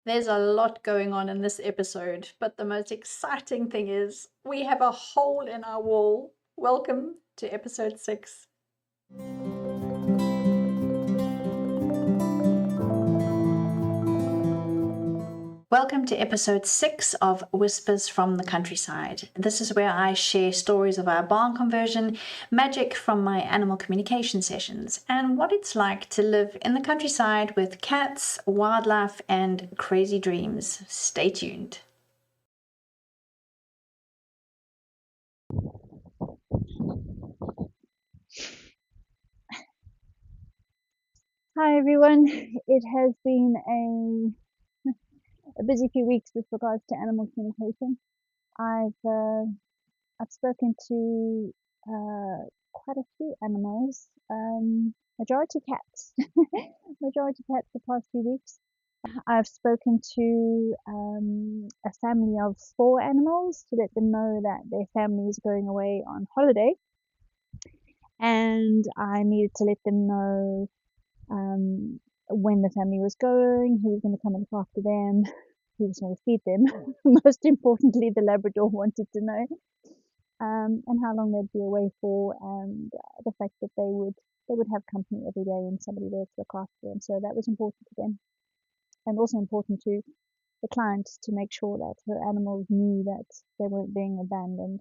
There's a lot going on in this episode, but the most exciting thing is we have a hole in our wall. Welcome to episode 6. Welcome to episode 6 of Whispers from the Countryside. This is where I share stories of our barn conversion, magic from my animal communication sessions, and what it's like to live in the countryside with cats, wildlife, and crazy dreams. Stay tuned. Hi everyone. It has been a busy few weeks with regards to animal communication. I've spoken to quite a few animals, majority cats, majority cats the past few weeks. I've spoken to a family of 4 animals to let them know that their family is going away on holiday, and I needed to let them know when the family was going, who was going to come and look after them, who was going to feed them. Most importantly, the Labrador wanted to know, and how long they'd be away for, and the fact that they would have company every day and somebody there to look after them. So that was important to them, and also important to the client to make sure that her animals knew that they weren't being abandoned.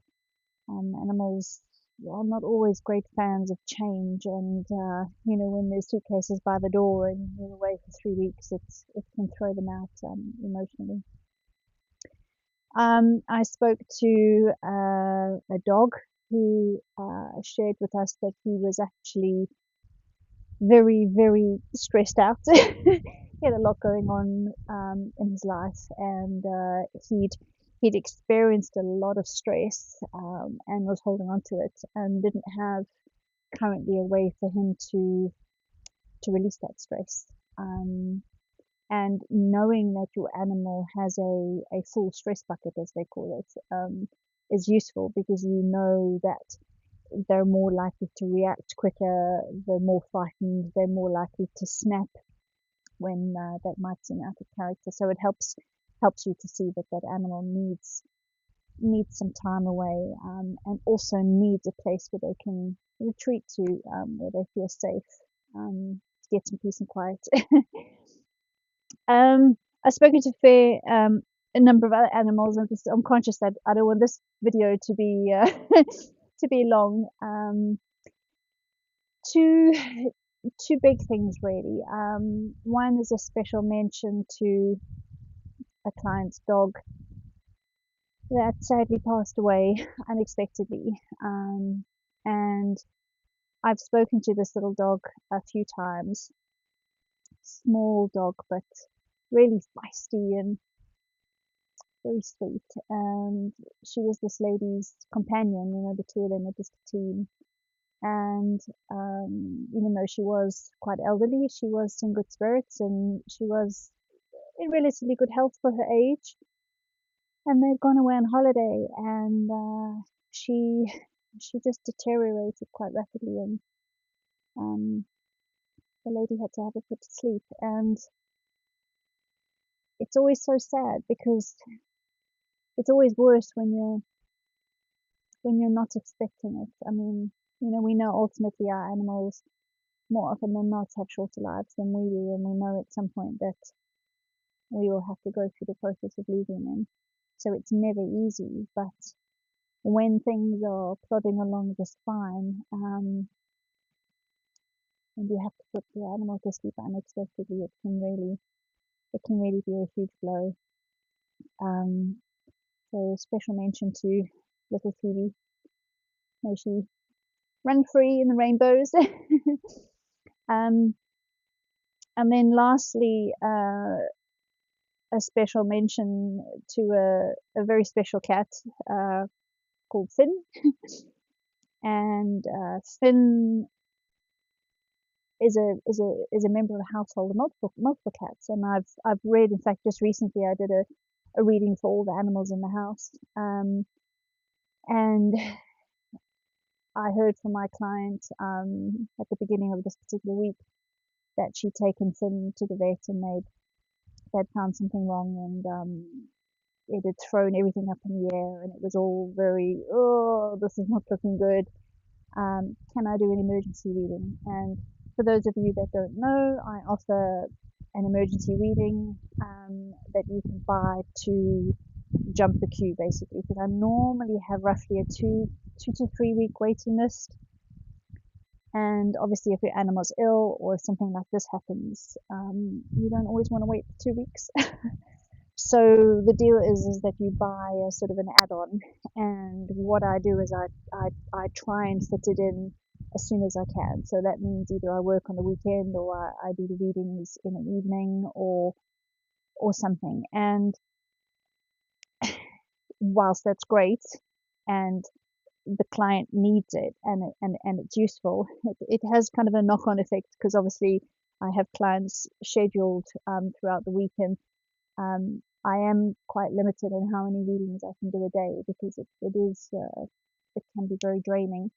Animals are not always great fans of change, and when there's suitcases by the door and you're away for 3 weeks, it can throw them out emotionally. I spoke to a dog who shared with us that he was actually very, very stressed out. He had a lot going on in his life, and he'd experienced a lot of stress, and was holding on to it, and didn't have currently a way for him to release that stress. And knowing that your animal has a full stress bucket, as they call it, is useful, because you know that they're more likely to react quicker, they're more frightened, they're more likely to snap when that might seem out of character. So it helps you to see that that animal needs some time away, and also needs a place where they can retreat to, where they feel safe, to get some peace and quiet. I've spoken to a number of other animals, and I'm conscious that I don't want this video to be to be long. Two big things really. One is a special mention to a client's dog that sadly passed away unexpectedly. And I've spoken to this little dog a few times. Small dog, but really feisty and very sweet. And she was this lady's companion. The two of them were just a team. And even though she was quite elderly, she was in good spirits, and she was in relatively good health for her age. And they'd gone away on holiday, and she just deteriorated quite rapidly, and the lady had to have her put to sleep. And it's always so sad, because it's always worse when you're not expecting it. I mean, we know ultimately our animals more often than not have shorter lives than we do, and we know at some point that we will have to go through the process of losing them. So it's never easy, but when things are plodding along just fine, and you have to put the animal to sleep unexpectedly, it can really be a huge blow. So special mention to little Phoebe. May she run free in the rainbows. And then lastly, a special mention to a very special cat called Finn. And Finn is a member of a household of multiple cats. And I've read, in fact, just recently I did a reading for all the animals in the house. And I heard from my client at the beginning of this particular week that she'd taken Finn to the vet, and they'd found something wrong, and it had thrown everything up in the air, and it was all very, oh, this is not looking good. Can I do an emergency reading? And for those of you that don't know, I offer an emergency reading that you can buy to jump the queue, basically, because I normally have roughly a 2 to 3 week waiting list. And obviously, if your animal's ill or if something like this happens, you don't always want to wait for 2 weeks. So the deal is that you buy a sort of an add-on, and what I do is I try and fit it in as soon as I can. So that means either I work on the weekend, or I do the readings in an evening, or something. And whilst that's great, and the client needs it, and it's useful, it has kind of a knock-on effect, because obviously I have clients scheduled throughout the weekend. I am quite limited in how many readings I can do a day, because it can be very draining.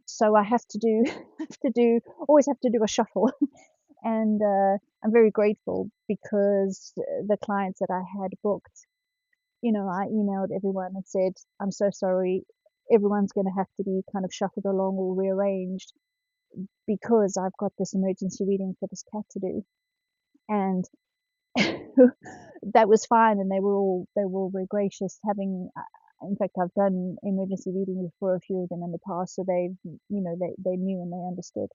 So I have to do always have to do a shuffle. And I'm very grateful, because the clients that I had booked, I emailed everyone and said, I'm so sorry, everyone's going to have to be kind of shuffled along or rearranged, because I've got this emergency reading for this cat to do. And that was fine, and they were all very gracious. Having, in fact, I've done emergency readings for a few of them in the past, so they knew and they understood.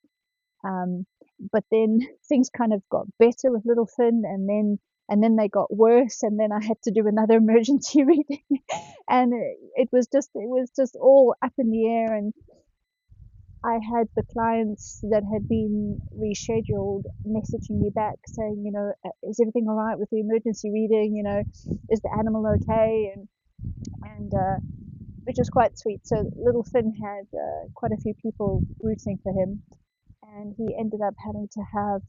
But then things kind of got better with little Finn, and then they got worse, and then I had to do another emergency reading, and it was just all up in the air. And I had the clients that had been rescheduled messaging me back saying, is everything all right with the emergency reading? Is the animal okay? And which was quite sweet. So little Finn had quite a few people rooting for him, and he ended up having to have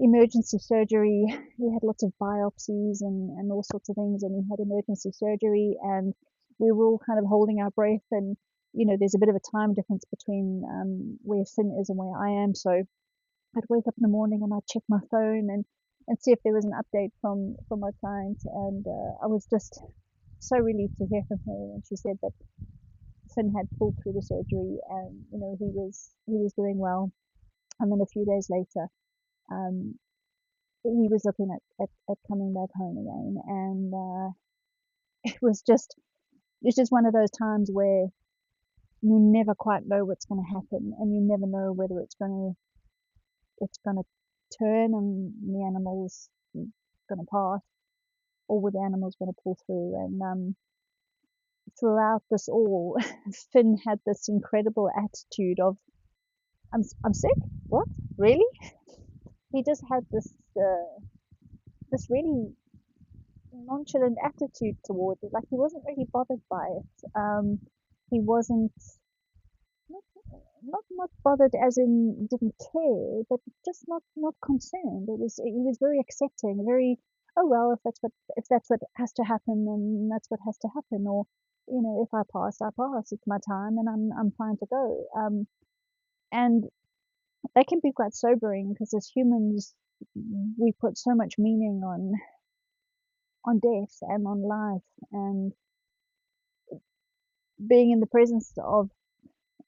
emergency surgery. He had lots of biopsies and all sorts of things, and he had emergency surgery, and we were all kind of holding our breath. And there's a bit of a time difference between where Finn is and where I am, so I'd wake up in the morning and I'd check my phone and see if there was an update from my client. And I was just so relieved to hear from her, and she said that Finn had pulled through the surgery, and he was doing well. And then a few days later, he was looking at coming back home again. And it's just one of those times where you never quite know what's going to happen, and you never know whether it's going to turn and the animal's going to pass, or whether the animal's going to pull through. And throughout this all, Finn had this incredible attitude of, I'm sick? What? Really? He just had this really nonchalant attitude towards it. Like, he wasn't really bothered by it. He wasn't not bothered as in didn't care, but just not concerned. He was very accepting, very, oh well, if that's what has to happen, then that's what has to happen. Or if I pass, I pass. It's my time, and I'm fine to go. And that can be quite sobering, because as humans, we put so much meaning on death and on life, and being in the presence of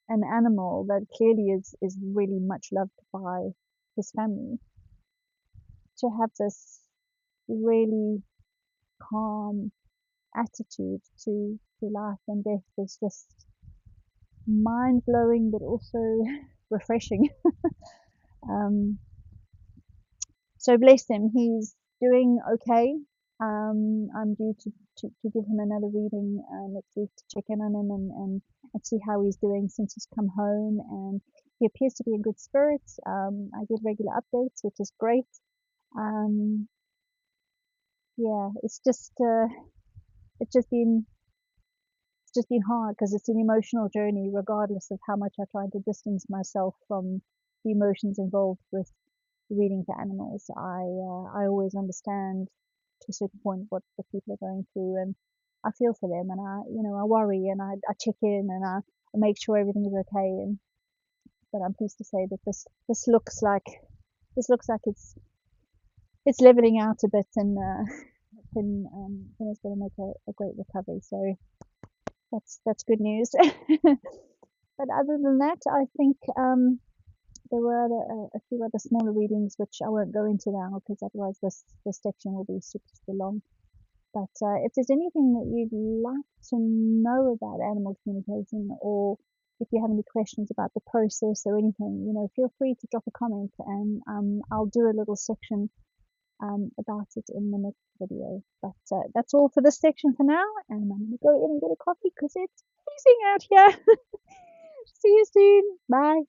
an animal that clearly is really much loved by his family, to have this really calm attitude to life and death is just mind-blowing, but also refreshing. So bless him, he's doing okay. I'm due to give him another reading next week, to check in on him and see how he's doing since he's come home, and he appears to be in good spirits. I get regular updates, which is great. Yeah, it's just been hard, because it's an emotional journey, regardless of how much I try to distance myself from the emotions involved with reading for animals. I always understand to a certain point what the people are going through, and I feel for them, and I worry, and I check in, and I make sure everything is okay. But I'm pleased to say that this looks like it's leveling out a bit, and Pinna's going to make a great recovery. So that's good news. But other than that, I think there were a few other smaller readings which I won't go into now because otherwise this section will be super long. But if there's anything that you'd like to know about animal communication, or if you have any questions about the process or anything, you know, feel free to drop a comment, and I'll do a little section about it in the next video. But that's all for this section for now, and I'm going to go in and get a coffee because it's freezing out here. See you soon. Bye.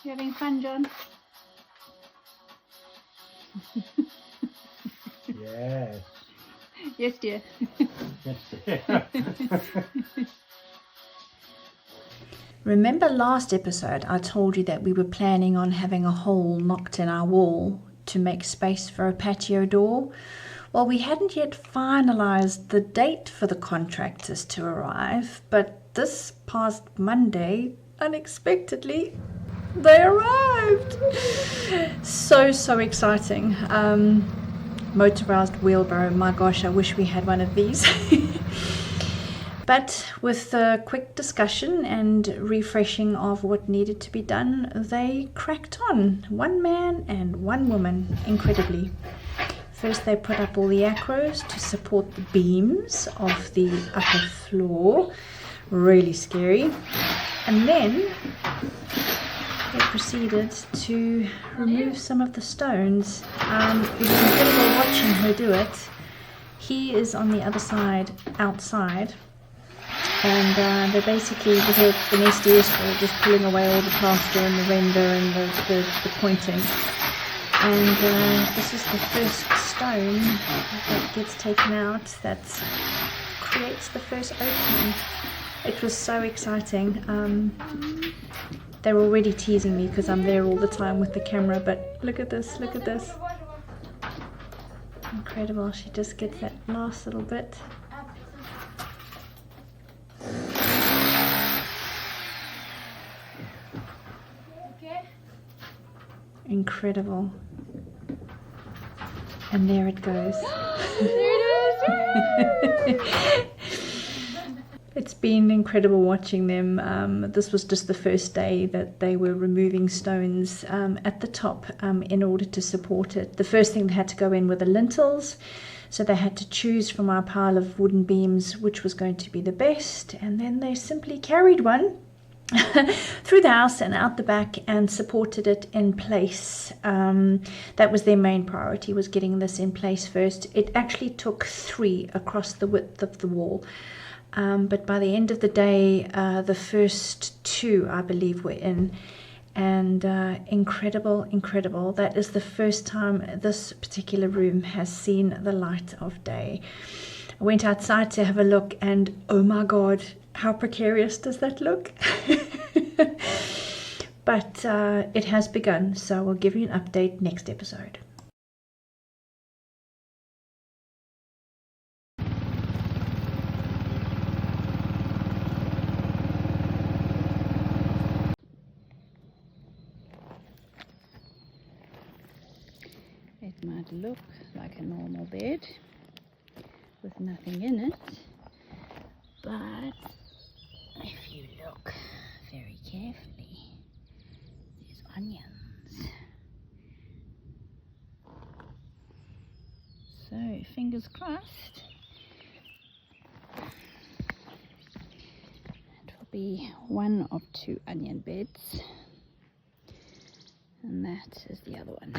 You having fun, John? Yes. Yes, dear. Remember last episode I told you that we were planning on having a hole knocked in our wall to make space for a patio door? Well, we hadn't yet finalised the date for the contractors to arrive, but this past Monday, unexpectedly, they arrived. So exciting. Motorized wheelbarrow, my gosh, I wish we had one of these. But with a quick discussion and refreshing of what needed to be done, they cracked on. One man and one woman, incredibly. First they put up all the acros to support the beams of the upper floor. Really scary. And then they proceeded to remove some of the stones. It was incredible watching her do it. He is on the other side, outside, and they're basically, with the SDS, they're just pulling away all the plaster and the render and the pointing. And this is the first stone that gets taken out that creates the first opening. It was so exciting. They're already teasing me because I'm there all the time with the camera, but look at this, look at this. Incredible, she just gets that last little bit. Incredible. And there it goes. It's been incredible watching them. This was just the first day that they were removing stones at the top in order to support it. The first thing they had to go in were the lintels. So they had to choose from our pile of wooden beams which was going to be the best. And then they simply carried one through the house and out the back and supported it in place. That was their main priority, was getting this in place first. It actually took 3 across the width of the wall. But by the end of the day, the first 2, I believe, were in. And incredible. That is the first time this particular room has seen the light of day. I went outside to have a look, and oh my God, how precarious does that look? But it has begun, so we'll give you an update next episode. It might look like a normal bed with nothing in it, but if you look very carefully, there's onions. So fingers crossed, it will be one of 2 onion beds, and that is the other one.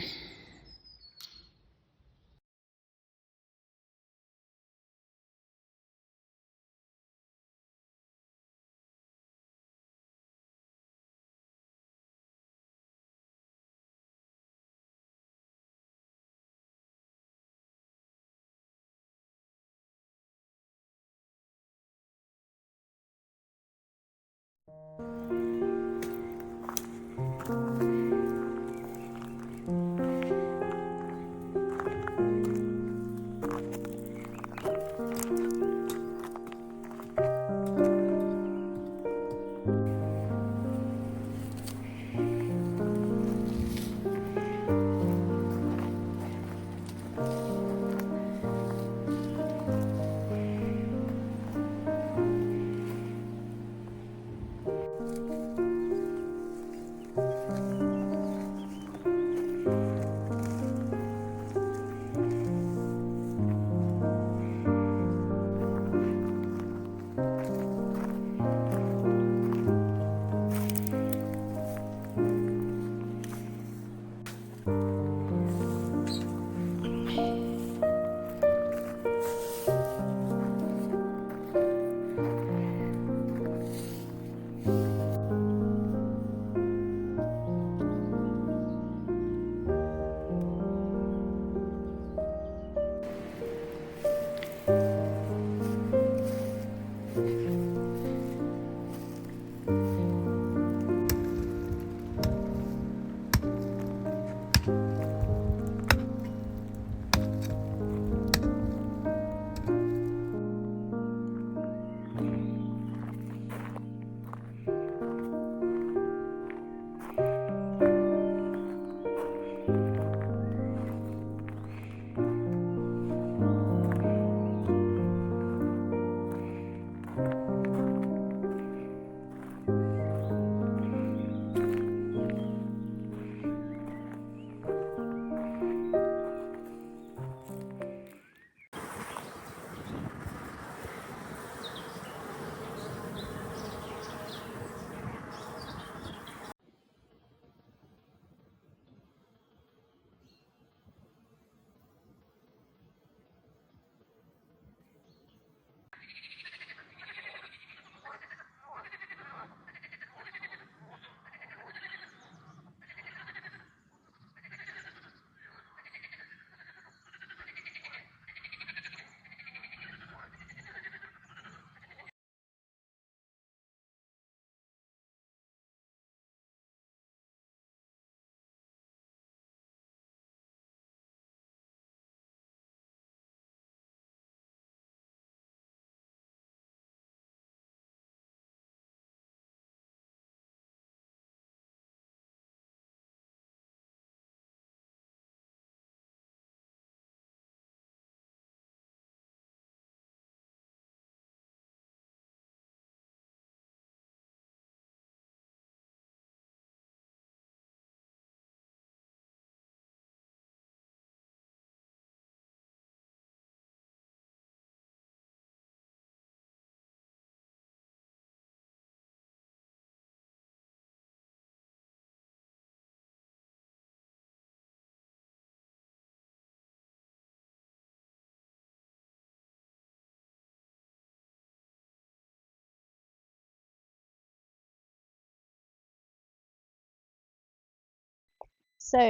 So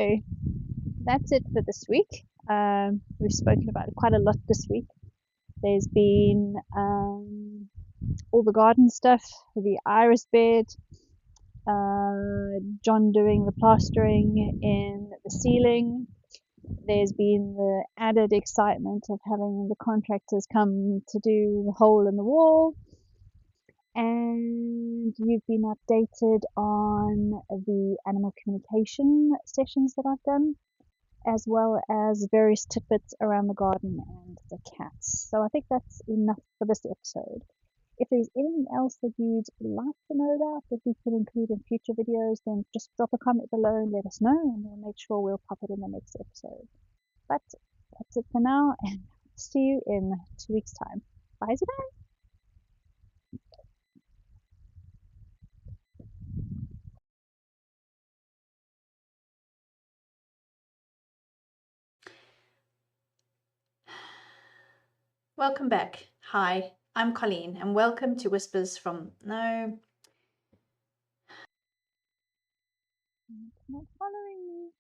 that's it for this week. We've spoken about it quite a lot this week. There's been all the garden stuff, the iris bed, John doing the plastering in the ceiling. There's been the added excitement of having the contractors come to do the hole in the wall. And you've been updated on the animal communication sessions that I've done. as well as various tidbits around the garden and the cats. So I think that's enough for this episode. If there's anything else that you'd like to know about that we can include in future videos, then just drop a comment below and let us know, and we'll make sure we'll pop it in the next episode. But that's it for now, and see you in 2 weeks' time. Bye, bye. Welcome back. Hi, I'm Colleen, and welcome to Whispers from... No. It's not following me.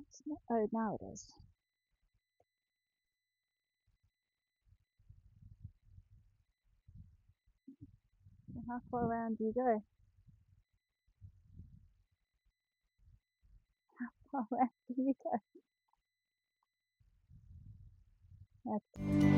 It's not... Oh, now it is. How far around do you go? How far around do you go? That's